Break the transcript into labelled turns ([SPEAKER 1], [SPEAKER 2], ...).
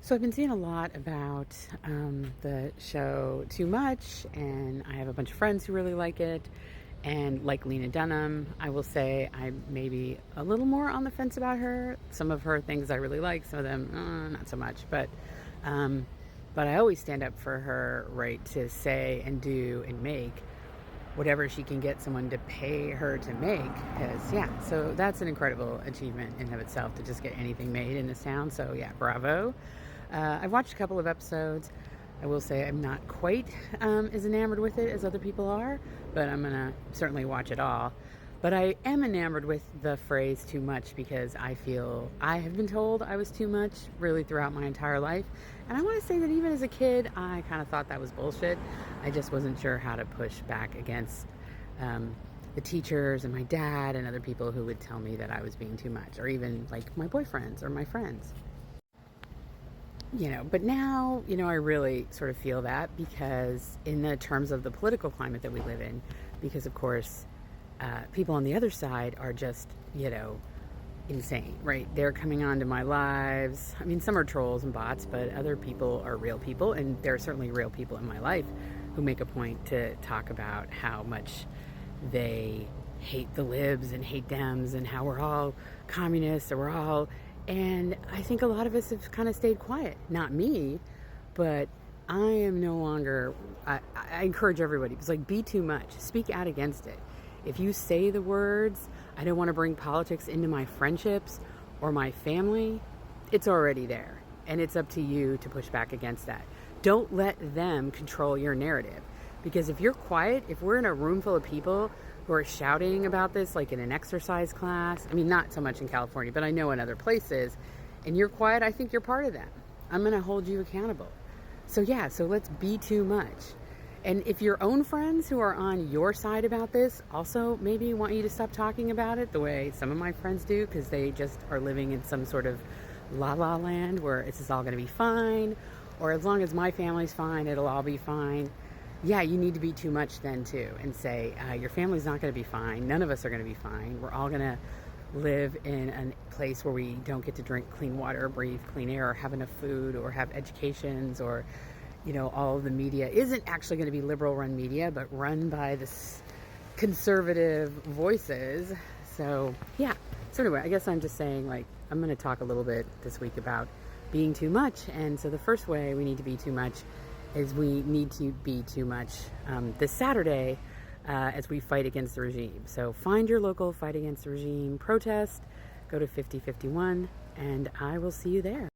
[SPEAKER 1] So I've been seeing a lot about the show Too Much, and I have a bunch of friends who really like it and like Lena Dunham. I will say I'm maybe a little more on the fence about her. Some of her things I really like, some of them not so much. Um, but I always stand up for her right to say and do and make whatever she can get someone to pay her to make. Because yeah, so that's an incredible achievement in and of itself to just get anything made in this town. So yeah, bravo. I've watched a couple of episodes. I will say I'm not quite as enamored with it as other people are, but I'm gonna certainly watch it all. But I am enamored with the phrase too much because I feel I have been told I was too much really throughout my entire life. And I want to say that even as a kid, I kind of thought that was bullshit. I just wasn't sure how to push back against the teachers and my dad and other people who would tell me that I was being too much, or even like my boyfriends or my friends. But now, I really sort of feel that because in the terms of the political climate that we live in, because of course, people on the other side are just, insane, right? They're coming onto my lives. I mean, some are trolls and bots, but other people are real people. And there are certainly real people in my life who make a point to talk about how much they hate the libs and hate Dems and how we're all communists or and I think a lot of us have kind of stayed quiet. Not me, but I am no longer, I encourage everybody, it's like, be too much. Speak out against it. If you say the words, I don't want to bring politics into my friendships or my family, it's already there. And it's up to you to push back against that. Don't let them control your narrative. Because if you're quiet, if we're in a room full of people who are shouting about this, like in an exercise class, I mean, not so much in California, but I know in other places, and you're quiet, I think you're part of that. I'm going to hold you accountable. So yeah, so let's be too much. And if your own friends who are on your side about this also maybe want you to stop talking about it the way some of my friends do, because they just are living in some sort of la la land where it's just all going to be fine, or as long as my family's fine, it'll all be fine. Yeah, you need to be too much then too and say, your family's not going to be fine. None of us are going to be fine. We're all going to live in a place where we don't get to drink clean water, breathe clean air, or have enough food, or have educations, or all of the media isn't actually going to be liberal run media, but run by this conservative voices. So yeah. So anyway, I guess I'm just saying, like, I'm going to talk a little bit this week about being too much. And so the first way we need to be too much is we need to be too much this Saturday as we fight against the regime. So find your local fight against the regime protest, go to 5051, and I will see you there.